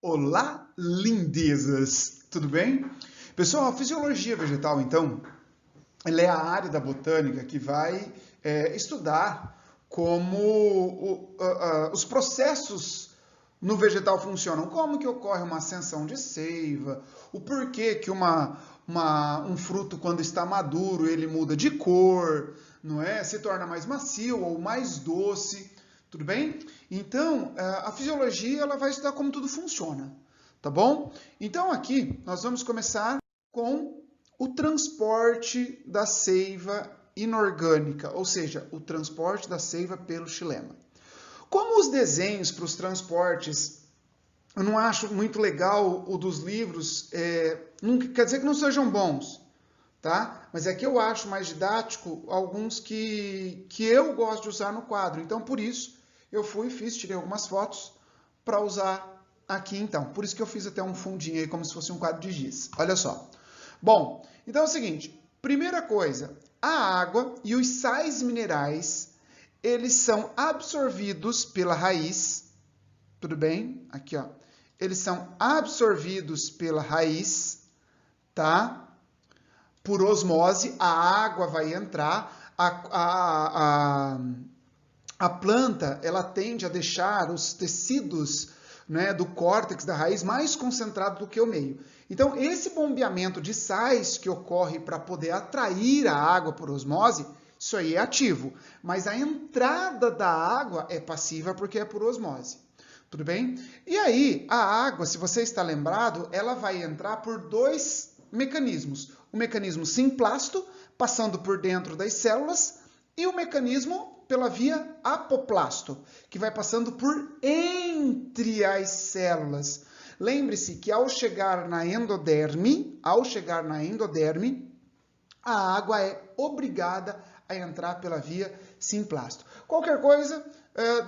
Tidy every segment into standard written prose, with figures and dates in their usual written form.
Olá, lindezas! Tudo bem? Pessoal, a fisiologia vegetal, então, ela é a área da botânica que vai estudar como os processos no vegetal funcionam, como que ocorre uma ascensão de seiva, o porquê que um fruto, quando está maduro, ele muda de cor, não é? Se torna mais macio ou mais doce, tudo bem? Então, a fisiologia ela vai estudar como tudo funciona, tá bom? Então, aqui nós vamos começar com o transporte da seiva inorgânica, ou seja, o transporte da seiva pelo xilema. Como os desenhos para os transportes, eu não acho muito legal o dos livros, não quer dizer que não sejam bons, tá? Mas é que eu acho mais didático alguns que eu gosto de usar no quadro. Então, por isso, eu tirei algumas fotos para usar aqui, então. Por isso que eu fiz até um fundinho aí, como se fosse um quadro de giz. Olha só. Bom, então é o seguinte. Primeira coisa, a água e os sais minerais, eles são absorvidos pela raiz. Tudo bem? Aqui, ó. Eles são absorvidos pela raiz, tá? Por osmose, a água vai entrar, a planta ela tende a deixar os tecidos, né, do córtex da raiz mais concentrado do que o meio. Então, esse bombeamento de sais que ocorre para poder atrair a água por osmose, isso aí é ativo. Mas a entrada da água é passiva porque é por osmose. Tudo bem? E aí, a água, se você está lembrado, ela vai entrar por dois mecanismos. O mecanismo simplasto, passando por dentro das células, e o mecanismo pela via apoplasto, que vai passando por entre as células. Lembre-se que ao chegar na endoderme, a água é obrigada a entrar pela via simplasto. Qualquer coisa,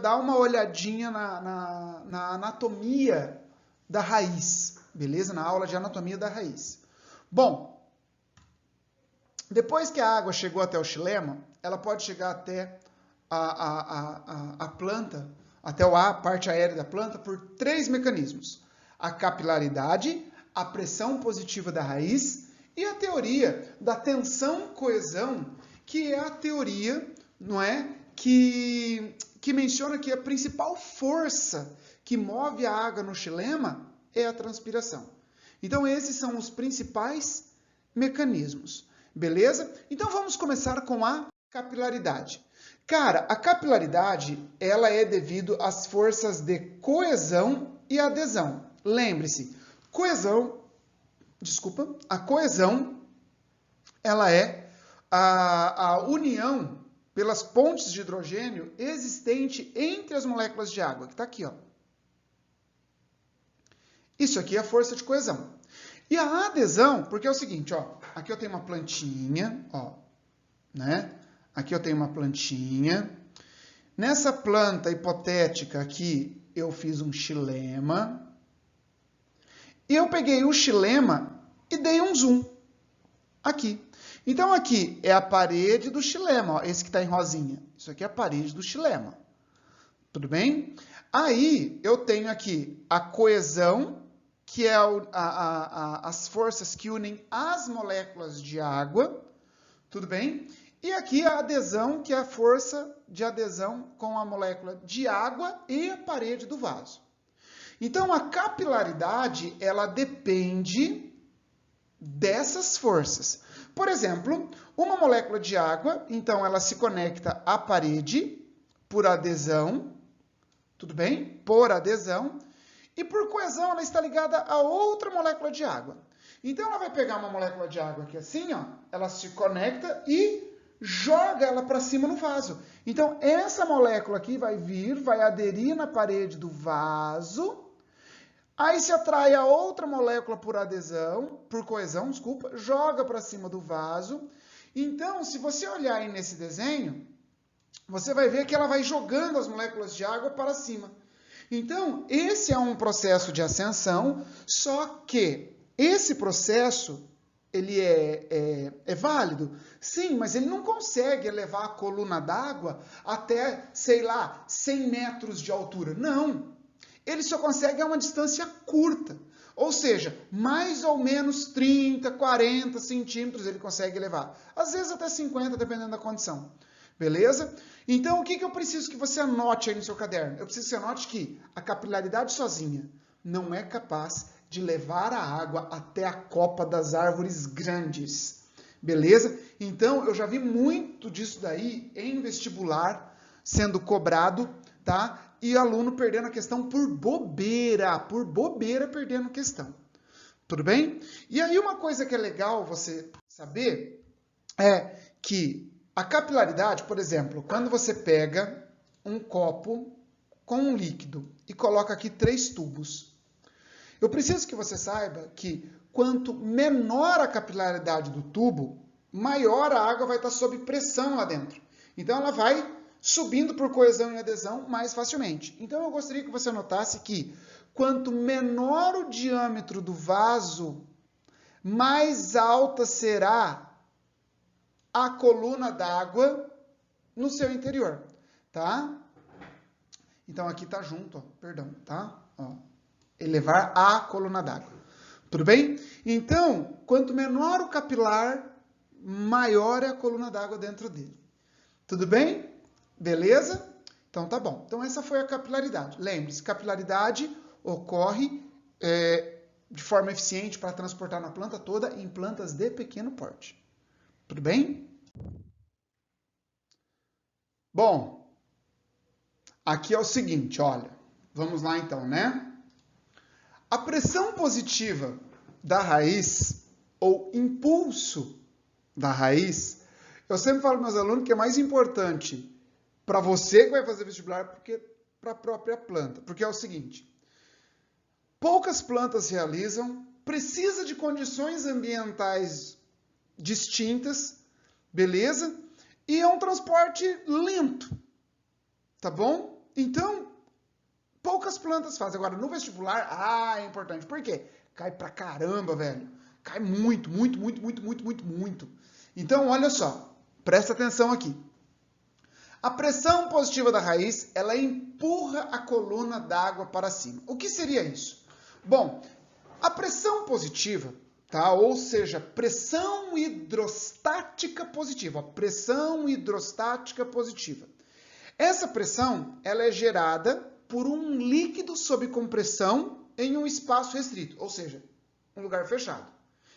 dá uma olhadinha na anatomia da raiz, beleza? Na aula de anatomia da raiz. Bom, depois que a água chegou até o xilema, ela pode chegar até a planta, até a parte aérea da planta, por três mecanismos. A capilaridade, a pressão positiva da raiz e a teoria da tensão-coesão, que é a teoria, não é, que menciona que a principal força que move a água no xilema é a transpiração. Então, esses são os principais mecanismos, beleza? Então, vamos começar com a capilaridade. Cara, a capilaridade, ela é devido às forças de coesão e adesão. Lembre-se, a coesão, ela é a união pelas pontes de hidrogênio existente entre as moléculas de água, que está aqui, ó. Isso aqui é a força de coesão. E a adesão, porque é o seguinte, ó, aqui eu tenho uma plantinha, ó, né? Aqui eu tenho uma plantinha. Nessa planta hipotética aqui, eu fiz um xilema. E eu peguei o xilema e dei um zoom aqui. Então, aqui é a parede do xilema, ó, esse que está em rosinha. Isso aqui é a parede do xilema. Tudo bem? Aí, eu tenho aqui a coesão, que é as forças que unem as moléculas de água. Tudo bem? E aqui a adesão, que é a força de adesão com a molécula de água e a parede do vaso. Então, a capilaridade, ela depende dessas forças. Por exemplo, uma molécula de água, então ela se conecta à parede por adesão, tudo bem? Por adesão. E por coesão, ela está ligada a outra molécula de água. Então, ela vai pegar uma molécula de água aqui assim, ó, ela se conecta e joga ela para cima no vaso. Então, essa molécula aqui vai vir, vai aderir na parede do vaso, aí se atrai a outra molécula por adesão, por coesão, desculpa, joga para cima do vaso. Então, se você olhar aí nesse desenho, você vai ver que ela vai jogando as moléculas de água para cima. Então, esse é um processo de ascensão, só que esse processo, ele é válido? Sim, mas ele não consegue elevar a coluna d'água até, sei lá, 100 metros de altura. Não. ele só consegue a uma distância curta. Ou seja, mais ou menos 30, 40 centímetros ele consegue levar. Às vezes até 50, dependendo da condição. Beleza? Então, o que eu preciso que você anote aí no seu caderno? Eu preciso que você anote que a capilaridade sozinha não é capaz de levar a água até a copa das árvores grandes. Beleza? Então, eu já vi muito disso daí em vestibular sendo cobrado, tá? E aluno perdendo a questão por bobeira perdendo a questão. Tudo bem? E aí uma coisa que é legal você saber é que a capilaridade, por exemplo, quando você pega um copo com um líquido e coloca aqui 3 tubos, eu preciso que você saiba que quanto menor a capilaridade do tubo, maior a água vai estar sob pressão lá dentro. Então ela vai subindo por coesão e adesão mais facilmente. Então eu gostaria que você notasse que quanto menor o diâmetro do vaso, mais alta será a coluna d'água no seu interior, tá? Então aqui tá junto, ó, perdão, tá? Ó, elevar a coluna d'água. Tudo bem? Então, quanto menor o capilar, maior é a coluna d'água dentro dele. Tudo bem? Beleza? Então tá bom. Então essa foi a capilaridade. Lembre-se, capilaridade ocorre de forma eficiente para transportar na planta toda em plantas de pequeno porte. Tudo bem? Bom, aqui é o seguinte, olha. Vamos lá então, né? A pressão positiva da raiz, ou impulso da raiz, eu sempre falo para meus alunos que é mais importante para você que vai fazer vestibular porque para a própria planta. Porque é o seguinte, poucas plantas realizam, precisa de condições ambientais distintas, beleza? E é um transporte lento, tá bom? Então, poucas plantas fazem. Agora, no vestibular, é importante. Por quê? Cai pra caramba, velho. Cai muito, muito, muito, muito, muito, muito, muito. Então, olha só, presta atenção aqui. A pressão positiva da raiz, ela empurra a coluna d'água para cima. O que seria isso? Bom, a pressão positiva, tá? Ou seja, pressão hidrostática positiva. Pressão hidrostática positiva. Essa pressão, ela é gerada por um líquido sob compressão em um espaço restrito, ou seja, um lugar fechado.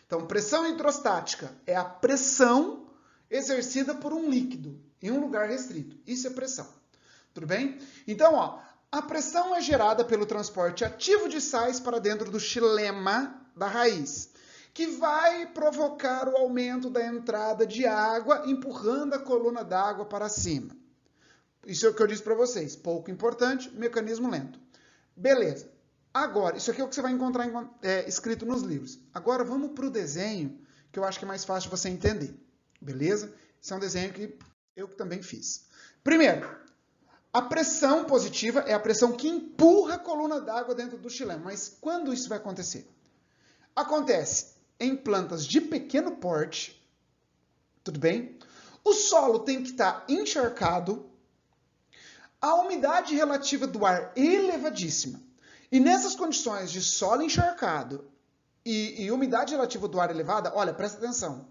Então, pressão hidrostática é a pressão exercida por um líquido em um lugar restrito. Isso é pressão. Tudo bem? Então, ó, a pressão é gerada pelo transporte ativo de sais para dentro do xilema da raiz, que vai provocar o aumento da entrada de água, empurrando a coluna d'água para cima. Isso é o que eu disse para vocês. Pouco importante, mecanismo lento. Beleza. Agora, isso aqui é o que você vai encontrar escrito nos livros. Agora, vamos para o desenho, que eu acho que é mais fácil de você entender. Beleza? Esse é um desenho que eu também fiz. Primeiro, a pressão positiva é a pressão que empurra a coluna d'água dentro do xilema. Mas quando isso vai acontecer? Acontece em plantas de pequeno porte, tudo bem? O solo tem que estar encharcado, a umidade relativa do ar elevadíssima. E nessas condições de solo encharcado e umidade relativa do ar elevada, olha, presta atenção,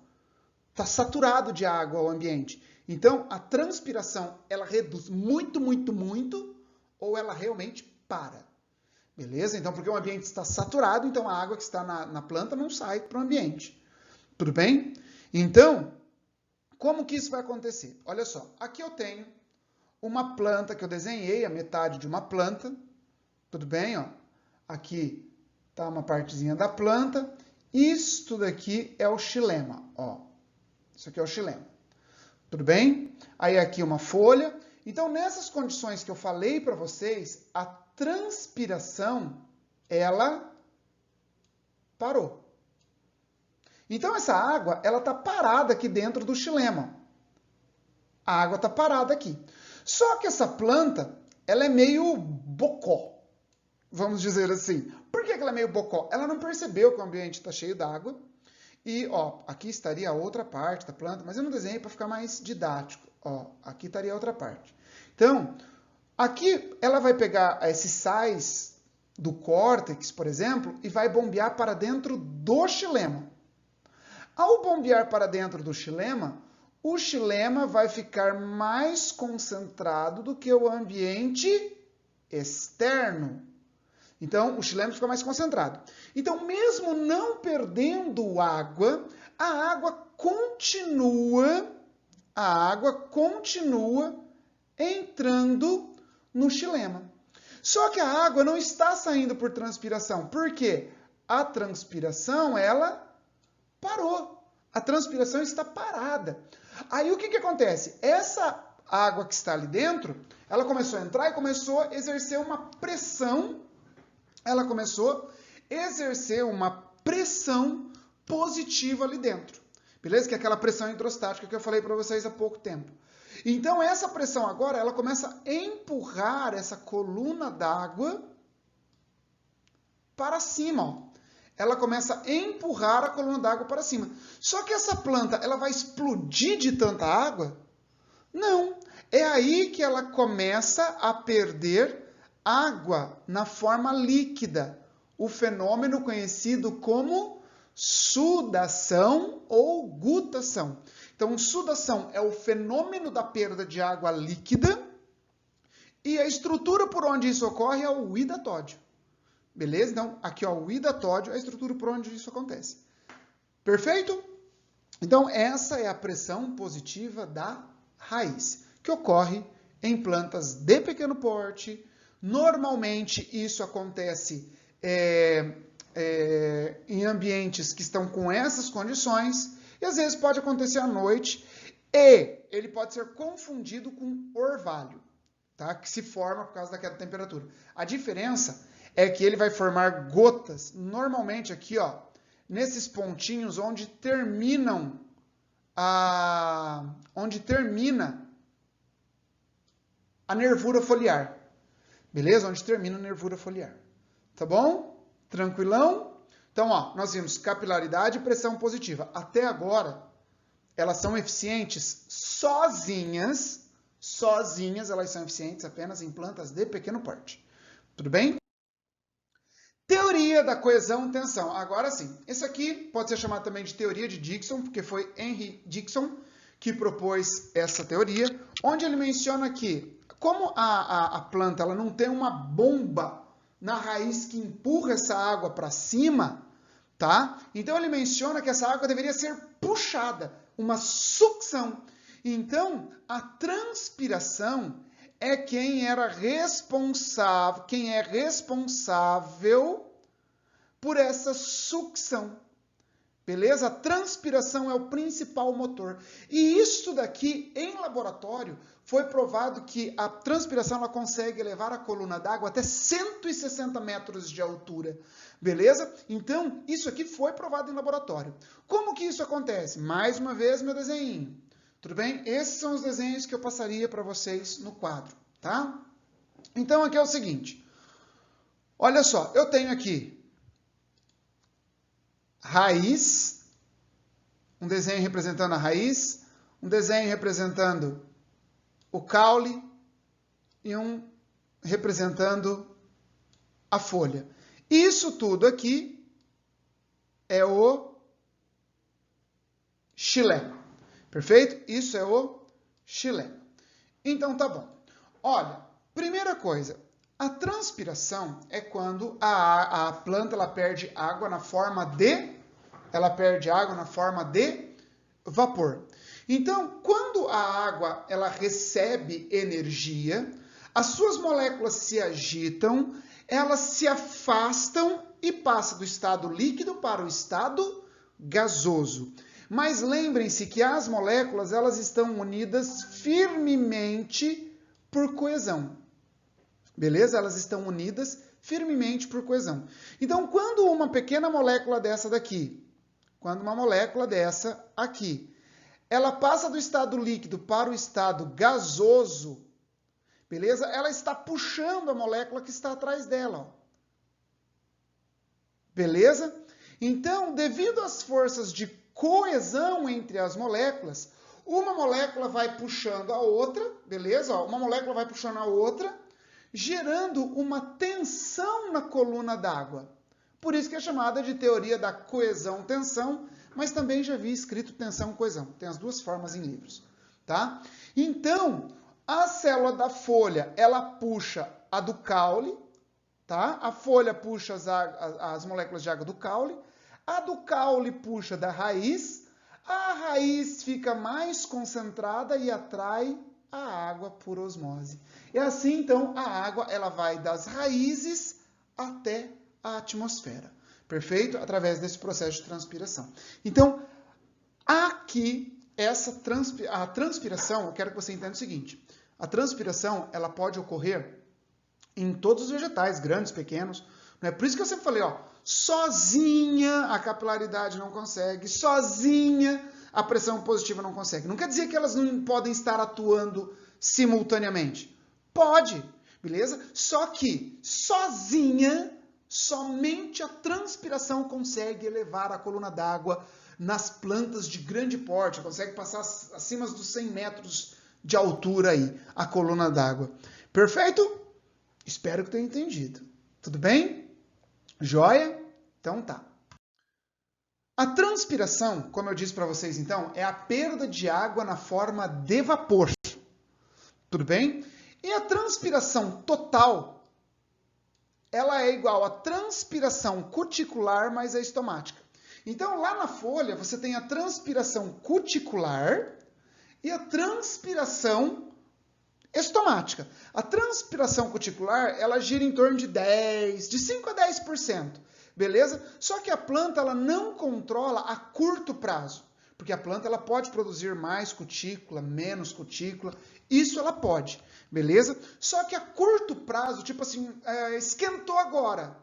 está saturado de água o ambiente. Então, a transpiração, ela reduz muito, muito, muito, ou ela realmente para. Beleza? Então, porque o ambiente está saturado, então a água que está na planta não sai para o ambiente. Tudo bem? Então, como que isso vai acontecer? Olha só, aqui eu tenho uma planta que eu desenhei, a metade de uma planta. Tudo bem? Ó? Aqui está uma partezinha da planta. Isto daqui é o xilema. Ó. Isso aqui é o xilema. Tudo bem? Aí aqui uma folha. Então, nessas condições que eu falei para vocês, a transpiração, ela parou. Então, essa água, ela está parada aqui dentro do xilema. A água está parada aqui. Só que essa planta, ela é meio bocó, vamos dizer assim. Por que ela é meio bocó? Ela não percebeu que o ambiente está cheio d'água. E, ó, aqui estaria a outra parte da planta, mas eu não desenhei para ficar mais didático. Ó, aqui estaria a outra parte. Então, aqui ela vai pegar esses sais do córtex, por exemplo, e vai bombear para dentro do xilema. Ao bombear para dentro do xilema, o xilema vai ficar mais concentrado do que o ambiente externo. Então, o xilema fica mais concentrado. Então, mesmo não perdendo água, a água continua entrando no xilema. Só que a água não está saindo por transpiração. Por quê? A transpiração, ela parou. A transpiração está parada. Aí o que acontece? Essa água que está ali dentro, ela começou a entrar e começou a exercer uma pressão. Ela começou a exercer uma pressão positiva ali dentro. Beleza? Que é aquela pressão hidrostática que eu falei para vocês há pouco tempo. Então, essa pressão agora, ela começa a empurrar essa coluna d'água para cima, ó. Ela começa a empurrar a coluna d'água para cima. Só que essa planta, ela vai explodir de tanta água? Não. É aí que ela começa a perder água na forma líquida. O fenômeno conhecido como sudação ou gutação. Então, sudação é o fenômeno da perda de água líquida e a estrutura por onde isso ocorre é o hidatódio. Beleza? Então, aqui ó, o hidatódio é a estrutura por onde isso acontece. Perfeito? Então, essa é a pressão positiva da raiz, que ocorre em plantas de pequeno porte. Normalmente, isso acontece em ambientes que estão com essas condições, e às vezes pode acontecer à noite, e ele pode ser confundido com orvalho, tá? Que se forma por causa daquela temperatura. A diferença é que ele vai formar gotas, normalmente aqui, ó, nesses pontinhos onde termina a nervura foliar. Beleza? Onde termina a nervura foliar. Tá bom? Tranquilão? Então, ó, nós vimos capilaridade e pressão positiva. Até agora, elas são eficientes sozinhas, elas são eficientes apenas em plantas de pequeno porte. Tudo bem? Teoria da coesão e tensão. Agora sim, isso aqui pode ser chamado também de teoria de Dickson, porque foi Henry Dickson que propôs essa teoria, onde ele menciona que, como a planta ela não tem uma bomba na raiz que empurra essa água para cima, tá? Então ele menciona que essa água deveria ser puxada, uma sucção. Então, a transpiração é quem é responsável por essa sucção. Beleza? A transpiração é o principal motor. E isso daqui, em laboratório, foi provado que a transpiração ela consegue elevar a coluna d'água até 160 metros de altura. Beleza? Então, isso aqui foi provado em laboratório. Como que isso acontece? Mais uma vez, meu desenho. Tudo bem? Esses são os desenhos que eu passaria para vocês no quadro, tá? Então, aqui é o seguinte. Olha só, eu tenho aqui raiz, um desenho representando a raiz, um desenho representando o caule e um representando a folha. Isso tudo aqui é o xilema. Perfeito? Isso é o xilema. Então, tá bom. Olha, primeira coisa, a transpiração é quando a planta ela perde água na forma de vapor. Então, quando a água ela recebe energia, as suas moléculas se agitam, elas se afastam e passam do estado líquido para o estado gasoso. Mas lembrem-se que as moléculas elas estão unidas firmemente por coesão. Beleza? Elas estão unidas firmemente por coesão. Então, quando uma pequena molécula dessa daqui, ela passa do estado líquido para o estado gasoso, beleza? Ela está puxando a molécula que está atrás dela, ó. Beleza? Então, devido às forças de coesão entre as moléculas, uma molécula vai puxando a outra, beleza? Ó, uma molécula vai puxando a outra, gerando uma tensão na coluna d'água. Por isso que é chamada de teoria da coesão-tensão, mas também já vi escrito tensão-coesão. Tem as duas formas em livros. Tá? Então, a célula da folha, ela puxa a do caule, tá? A folha puxa as moléculas de água do caule, a do caule puxa da raiz, a raiz fica mais concentrada e atrai a água por osmose. E assim, então, a água ela vai das raízes até a atmosfera. Perfeito? Através desse processo de transpiração. Então, aqui, a transpiração, eu quero que você entenda o seguinte. A transpiração, ela pode ocorrer em todos os vegetais, grandes, pequenos. Não é por isso que eu sempre falei, ó, sozinha a capilaridade não consegue, sozinha a pressão positiva não consegue. Não quer dizer que elas não podem estar atuando simultaneamente. Pode, beleza? Só que sozinha, somente a transpiração consegue elevar a coluna d'água nas plantas de grande porte, consegue passar acima dos 100 metros de altura aí, a coluna d'água. Perfeito? Espero que tenha entendido. Tudo bem? Joia? Então tá. A transpiração, como eu disse para vocês então, é a perda de água na forma de vapor. Tudo bem? E a transpiração total, ela é igual à transpiração cuticular mais a estomática. Então, lá na folha, você tem a transpiração cuticular e a transpiração estomática. A transpiração cuticular, ela gira em torno de 5 a 10%, beleza? Só que a planta, ela não controla a curto prazo, porque a planta, ela pode produzir mais cutícula, menos cutícula, isso ela pode, beleza? Só que a curto prazo, tipo assim, esquentou agora,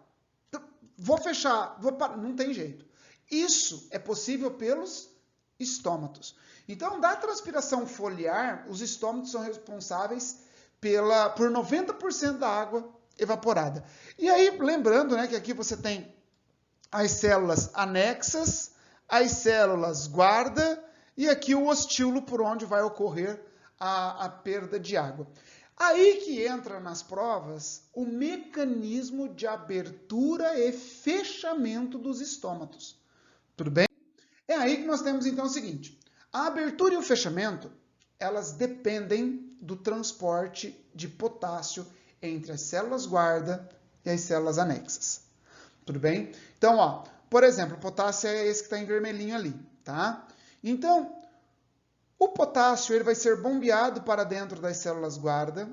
vou fechar, vou parar, não tem jeito. Isso é possível pelos estômatos. Então, da transpiração foliar, os estômatos são responsáveis por 90% da água evaporada. E aí, lembrando, né, que aqui você tem as células anexas, as células guarda e aqui o ostíolo por onde vai ocorrer a perda de água. Aí que entra nas provas o mecanismo de abertura e fechamento dos estômatos. Tudo bem? É aí que nós temos então o seguinte. A abertura e o fechamento, elas dependem do transporte de potássio entre as células guarda e as células anexas. Tudo bem? Então, ó, por exemplo, o potássio é esse que está em vermelhinho ali, tá? Então, o potássio ele vai ser bombeado para dentro das células guarda,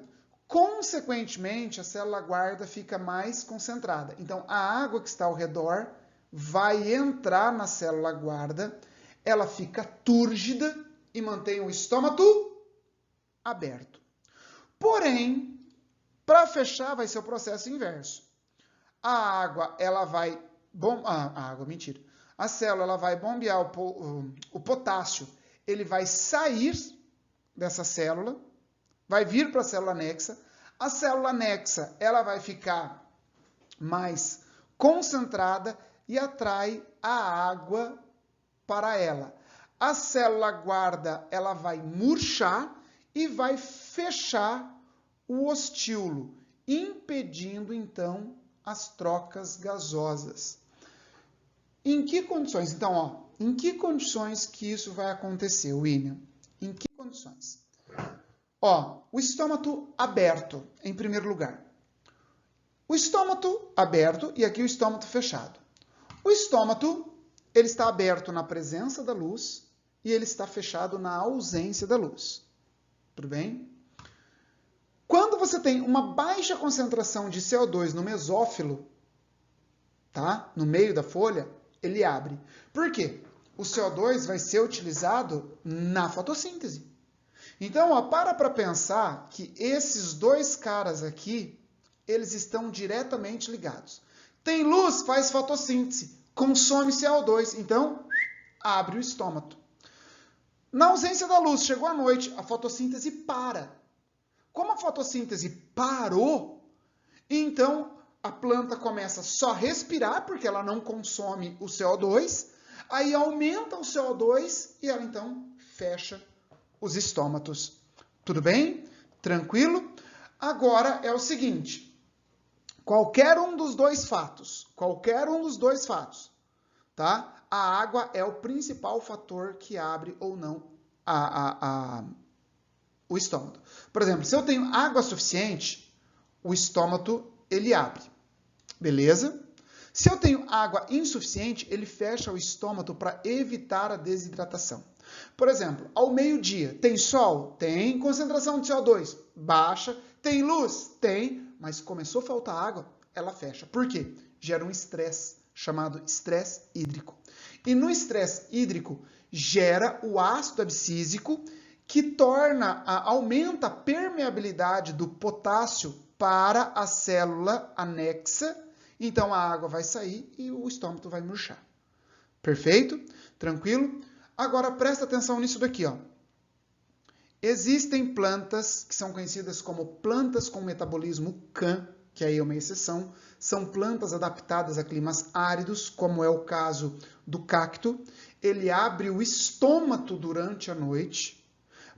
consequentemente, a célula guarda fica mais concentrada. Então, a água que está ao redor vai entrar na célula guarda, ela fica túrgida e mantém o estômago aberto. Porém, para fechar vai ser o processo inverso. A água, ela vai... A célula ela vai bombear o potássio, ele vai sair dessa célula, vai vir para a célula anexa. A célula anexa, ela vai ficar mais concentrada e atrai a água para ela. A célula guarda, ela vai murchar e vai fechar o ostíolo, impedindo, então, as trocas gasosas. Em que condições? Então, ó, em que condições que isso vai acontecer, William? Em que condições? Ó, o estômago aberto, em primeiro lugar. O estômago aberto e aqui o estômago fechado. O estômago, ele está aberto na presença da luz e ele está fechado na ausência da luz. Tudo bem? Quando você tem uma baixa concentração de CO2 no mesófilo, tá? No meio da folha, ele abre. Por quê? O CO2 vai ser utilizado na fotossíntese. Então, ó, para pensar que esses dois caras aqui, eles estão diretamente ligados. Tem luz, faz fotossíntese, consome CO2, então abre o estômago. Na ausência da luz, chegou a noite, a fotossíntese para. Como a fotossíntese parou, então a planta começa só a respirar, porque ela não consome o CO2, aí aumenta o CO2 e ela então fecha os estômatos. Tudo bem? Tranquilo? Agora é o seguinte, qualquer um dos dois fatos, tá? A água é o principal fator que abre ou não o estômago. Por exemplo, se eu tenho água suficiente, o estômago ele abre, beleza? Se eu tenho água insuficiente, ele fecha o estômago para evitar a desidratação. Por exemplo, ao meio-dia, tem sol? Tem. Concentração de CO2? Baixa. Tem luz? Tem. Mas começou a faltar água, ela fecha. Por quê? Gera um estresse, chamado estresse hídrico. E no estresse hídrico, gera o ácido abscísico, que aumenta a permeabilidade do potássio para a célula anexa. Então, a água vai sair e o estômago vai murchar. Perfeito? Tranquilo? Agora, presta atenção nisso daqui, ó. Existem plantas que são conhecidas como plantas com metabolismo CAM, que aí é uma exceção. São plantas adaptadas a climas áridos, como é o caso do cacto. Ele abre o estômago durante a noite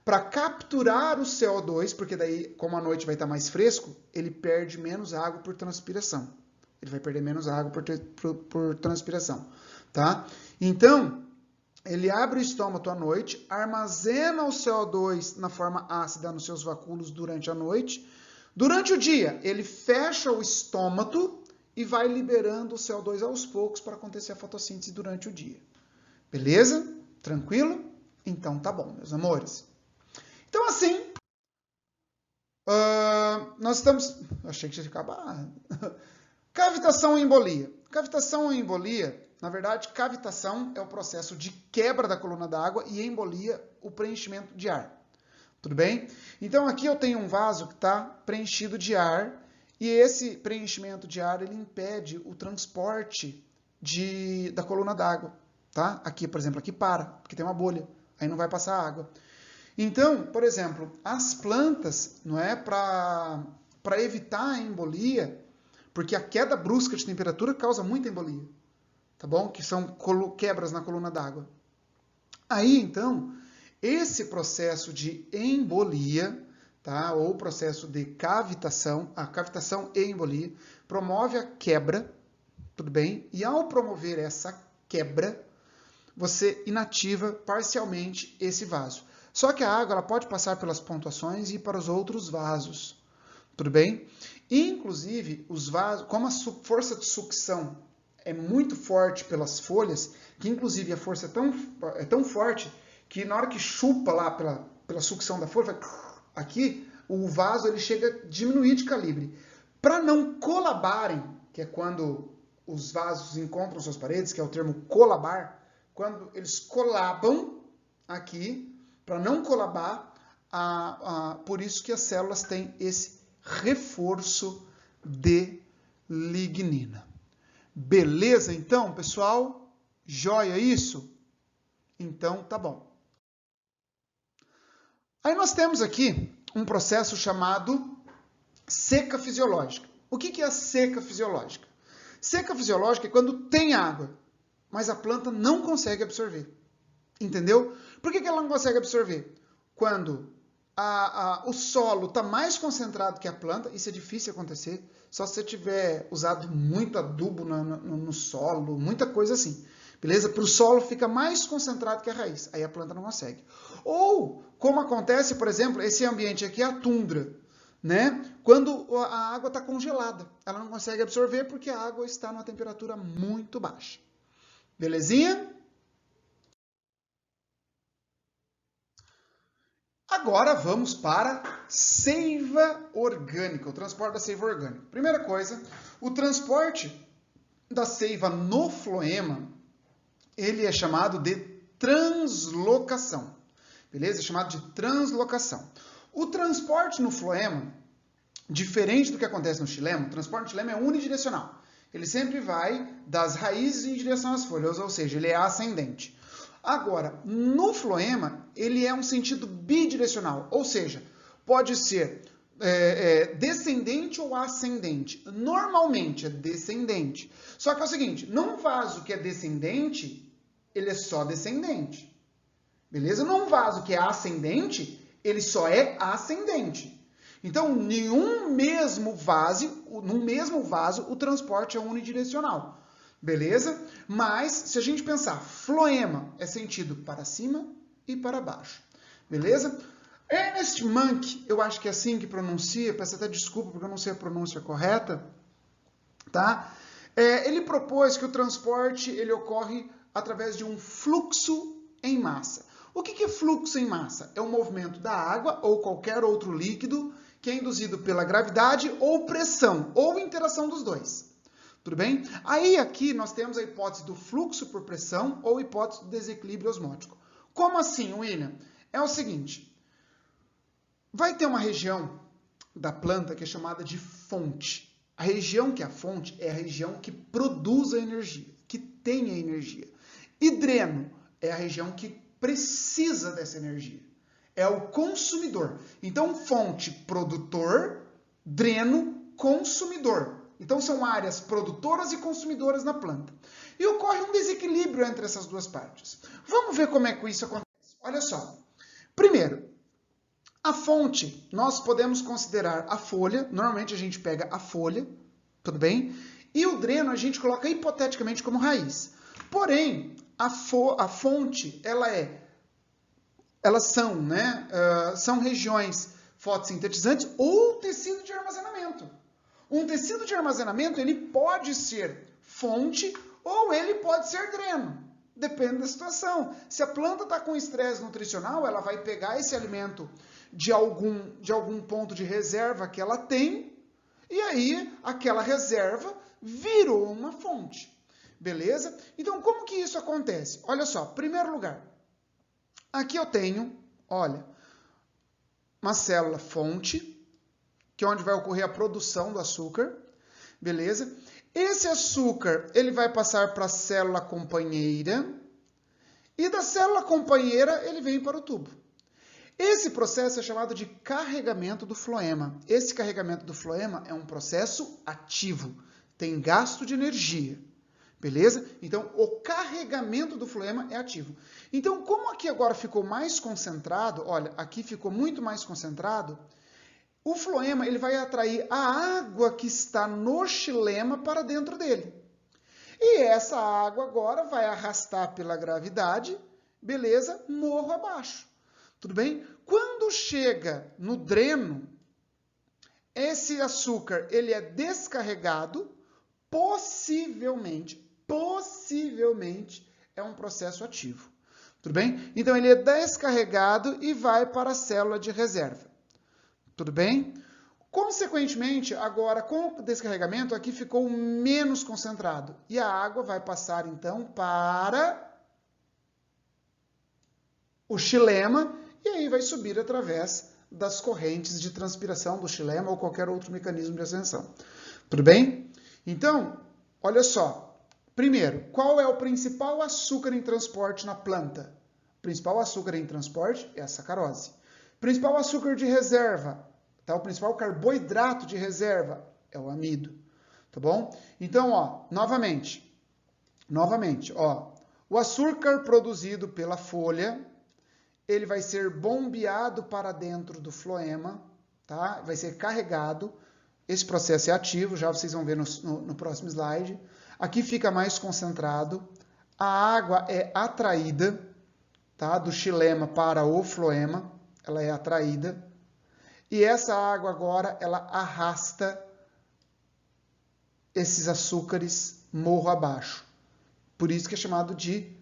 para capturar o CO2, porque daí, como a noite vai estar mais fresco, ele perde menos água por transpiração. Ele vai perder menos água por transpiração, tá? Então, ele abre o estômago à noite, armazena o CO2 na forma ácida nos seus vacúolos durante a noite. Durante o dia, ele fecha o estômago e vai liberando o CO2 aos poucos para acontecer a fotossíntese durante o dia. Beleza? Tranquilo? Então tá bom, meus amores. Então assim, nós estamos... Achei que tinha acabado. Cavitação e embolia. Cavitação e embolia, na verdade, cavitação é o processo de quebra da coluna d'água e embolia o preenchimento de ar. Tudo bem? Então aqui eu tenho um vaso que está preenchido de ar e esse preenchimento de ar ele impede o transporte da coluna d'água. Tá? Aqui, por exemplo, aqui para, porque tem uma bolha, aí não vai passar água. Então, por exemplo, as plantas, não é, para evitar a embolia, porque a queda brusca de temperatura causa muita embolia, tá bom? Que são quebras na coluna d'água. Aí, então, esse processo de embolia, tá? Ou processo de cavitação, a cavitação e embolia, promove a quebra, tudo bem? E ao promover essa quebra, você inativa parcialmente esse vaso. Só que a água ela pode passar pelas pontuações e ir para os outros vasos, tudo bem? Inclusive, os vasos, como a força de sucção é muito forte pelas folhas, que inclusive a força é tão forte que na hora que chupa lá pela sucção da folha, aqui o vaso ele chega a diminuir de calibre. Para não colabarem, que é quando os vasos encontram suas paredes, que é o termo colabar, quando eles colabam aqui, para não colabar, por isso que as células têm esse reforço de lignina. Beleza, então, pessoal? Joia isso? Então, tá bom. Aí nós temos aqui um processo chamado seca fisiológica. O que é a seca fisiológica? Seca fisiológica é quando tem água, mas a planta não consegue absorver. Entendeu? Por que ela não consegue absorver? Quando o solo está mais concentrado que a planta, isso é difícil acontecer, só se você tiver usado muito adubo no solo, muita coisa assim. Beleza? Para o solo fica mais concentrado que a raiz, aí a planta não consegue. Ou, como acontece, por exemplo, esse ambiente aqui é a tundra, né? Quando a água está congelada, ela não consegue absorver porque a água está numa temperatura muito baixa. Belezinha? Agora vamos para seiva orgânica, o transporte da seiva orgânica. Primeira coisa, o transporte da seiva no floema, ele é chamado de translocação. Beleza? É chamado de translocação. O transporte no floema, diferente do que acontece no xilema, o transporte no xilema é unidirecional. Ele sempre vai das raízes em direção às folhas, ou seja, ele é ascendente. Agora, no floema, ele é um sentido bidirecional, ou seja, pode ser descendente ou ascendente. Normalmente é descendente. Só que é o seguinte, num vaso que é descendente, ele é só descendente. Beleza? Num vaso que é ascendente, ele só é ascendente. Então, num mesmo vaso, o transporte é unidirecional. Beleza? Mas, se a gente pensar, floema é sentido para cima e para baixo. Beleza? Ernest Munk, eu acho que é assim que pronuncia, peço até desculpa porque eu não sei a pronúncia correta, tá? Ele propôs que o transporte ele ocorre através de um fluxo em massa. O que é fluxo em massa? É o movimento da água ou qualquer outro líquido que é induzido pela gravidade ou pressão, ou interação dos dois. Tudo bem? Aí aqui nós temos a hipótese do fluxo por pressão ou hipótese do desequilíbrio osmótico. Como assim, William? É o seguinte, vai ter uma região da planta que é chamada de fonte. A região que é a fonte é a região que produz a energia, que tem a energia. E dreno é a região que precisa dessa energia. É o consumidor. Então, fonte, produtor, dreno, consumidor. Então, são áreas produtoras e consumidoras na planta. E ocorre um desequilíbrio entre essas duas partes. Vamos ver como é que isso acontece. Olha só. Primeiro, a fonte, nós podemos considerar a folha. Normalmente, a gente pega a folha, tudo bem? E o dreno, a gente coloca hipoteticamente como raiz. Porém, a fonte, elas são, né? São regiões fotossintetizantes ou tecido de armazenamento. Um tecido de armazenamento, ele pode ser fonte ou ele pode ser dreno. Depende da situação. Se a planta está com estresse nutricional, ela vai pegar esse alimento de algum ponto de reserva que ela tem, e aí aquela reserva virou uma fonte. Beleza? Então, como que isso acontece? Olha só, primeiro lugar, aqui eu tenho, olha, uma célula fonte, que é onde vai ocorrer a produção do açúcar, beleza? Esse açúcar, ele vai passar para a célula companheira, e da célula companheira, ele vem para o tubo. Esse processo é chamado de carregamento do floema. Esse carregamento do floema é um processo ativo, tem gasto de energia, beleza? Então, o carregamento do floema é ativo. Então, como aqui agora ficou mais concentrado, olha, aqui ficou muito mais concentrado, o floema ele vai atrair a água que está no xilema para dentro dele. E essa água agora vai arrastar pela gravidade, beleza? Morro abaixo. Tudo bem? Quando chega no dreno, esse açúcar ele é descarregado, possivelmente é um processo ativo. Tudo bem? Então ele é descarregado e vai para a célula de reserva. Tudo bem? Consequentemente, agora com o descarregamento, aqui ficou menos concentrado. E a água vai passar, então, para o xilema e aí vai subir através das correntes de transpiração do xilema ou qualquer outro mecanismo de ascensão. Tudo bem? Então, olha só. Primeiro, qual é o principal açúcar em transporte na planta? O principal açúcar em transporte é a sacarose. Principal açúcar de reserva, tá? O principal carboidrato de reserva é o amido, tá bom? Então, ó, novamente, ó, o açúcar produzido pela folha, ele vai ser bombeado para dentro do floema, tá? Vai ser carregado. Esse processo é ativo, já vocês vão ver no próximo slide. Aqui fica mais concentrado. A água é atraída, tá? Do xilema para o floema, ela é atraída. E essa água agora, ela arrasta esses açúcares morro abaixo. Por isso que é chamado de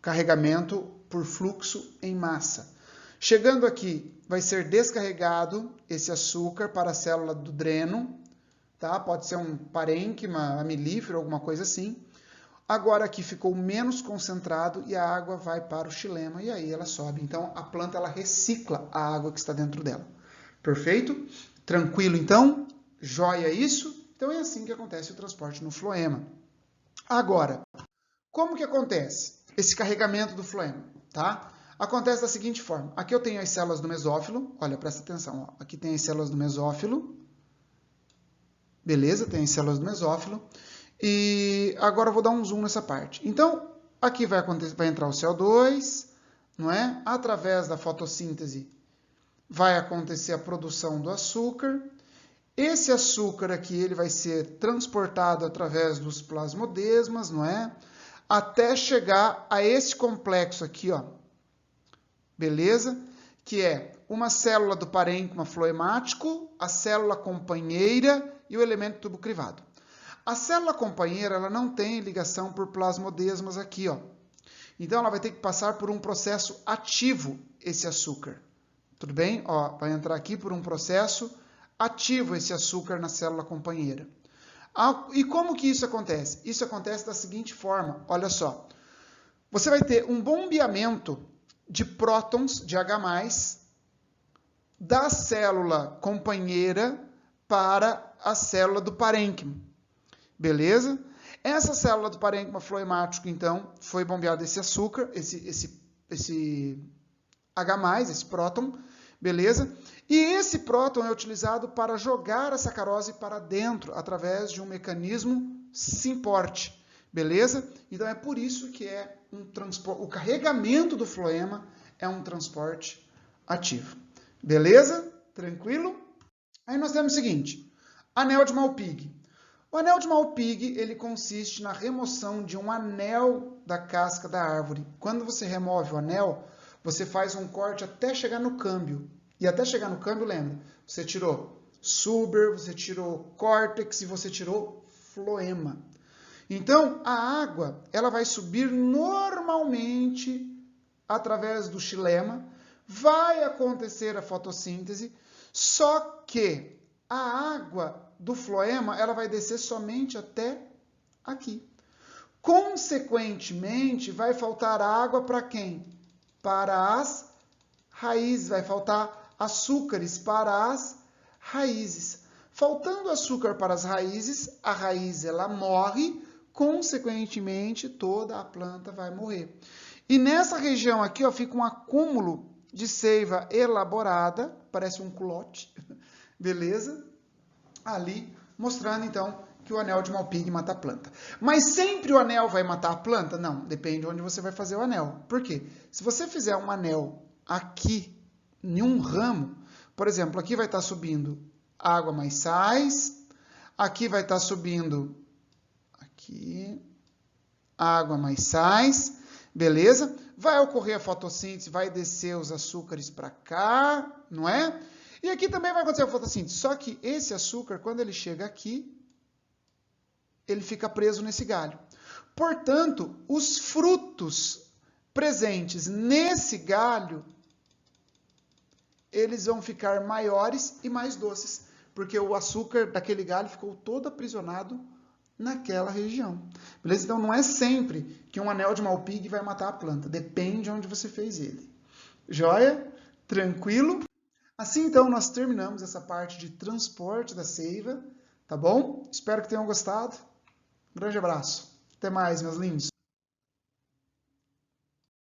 carregamento por fluxo em massa. Chegando aqui, vai ser descarregado esse açúcar para a célula do dreno, tá? Pode ser um parênquima, amilífero, alguma coisa assim. Agora aqui ficou menos concentrado e a água vai para o xilema e aí ela sobe. Então a planta ela recicla a água que está dentro dela. Perfeito? Tranquilo então? Joia isso? Então é assim que acontece o transporte no floema. Agora, como que acontece esse carregamento do floema? Tá? Acontece da seguinte forma. Aqui eu tenho as células do mesófilo. Olha, presta atenção. Ó. Aqui tem as células do mesófilo. Beleza? Tem as células do mesófilo. E agora eu vou dar um zoom nessa parte. Então, aqui vai entrar o CO2, não é? Através da fotossíntese, vai acontecer a produção do açúcar. Esse açúcar aqui, ele vai ser transportado através dos plasmodesmas, não é? Até chegar a esse complexo aqui, ó. Beleza? Que é uma célula do parênquima floemático, a célula companheira e o elemento tubo crivado. A célula companheira, ela não tem ligação por plasmodesmas aqui, ó. Então, ela vai ter que passar por um processo ativo, esse açúcar. Tudo bem? Ó, vai entrar aqui por um processo ativo esse açúcar na célula companheira. E como que isso acontece? Isso acontece da seguinte forma, olha só. Você vai ter um bombeamento de prótons, de H+, da célula companheira para a célula do parênquima. Beleza? Essa célula do parênquima floemático, então, foi bombeado esse açúcar, esse H+, esse próton, beleza? E esse próton é utilizado para jogar a sacarose para dentro, através de um mecanismo SYMPORT, beleza? Então é por isso que é um transporte, o carregamento do floema é um transporte ativo. Beleza? Tranquilo? Aí nós temos o seguinte, anel de Malpighi. O anel de Malpighi, ele consiste na remoção de um anel da casca da árvore. Quando você remove o anel, você faz um corte até chegar no câmbio. E até chegar no câmbio, lembra, você tirou suber, você tirou córtex e você tirou floema. Então, a água, ela vai subir normalmente através do xilema, vai acontecer a fotossíntese, só que a água do floema, ela vai descer somente até aqui. Consequentemente, vai faltar água para quem? Para as raízes, vai faltar açúcares para as raízes. Faltando açúcar para as raízes, a raiz ela morre, consequentemente toda a planta vai morrer. E nessa região aqui, ó, fica um acúmulo de seiva elaborada, parece um culote, beleza? Ali, mostrando então que o anel de Malpighi mata a planta. Mas sempre o anel vai matar a planta? Não, depende de onde você vai fazer o anel. Por quê? Se você fizer um anel aqui, em um ramo, por exemplo, aqui vai estar subindo água mais sais, aqui vai estar subindo aqui, água mais sais, beleza? Vai ocorrer a fotossíntese, vai descer os açúcares para cá, não é? E aqui também vai acontecer a fotossíntese, só que esse açúcar, quando ele chega aqui, ele fica preso nesse galho. Portanto, os frutos presentes nesse galho, eles vão ficar maiores e mais doces, porque o açúcar daquele galho ficou todo aprisionado naquela região. Beleza? Então, não é sempre que um anel de Malpighi vai matar a planta, depende de onde você fez ele. Joia? Tranquilo? Assim, então, nós terminamos essa parte de transporte da seiva, tá bom? Espero que tenham gostado. Um grande abraço. Até mais, meus lindos.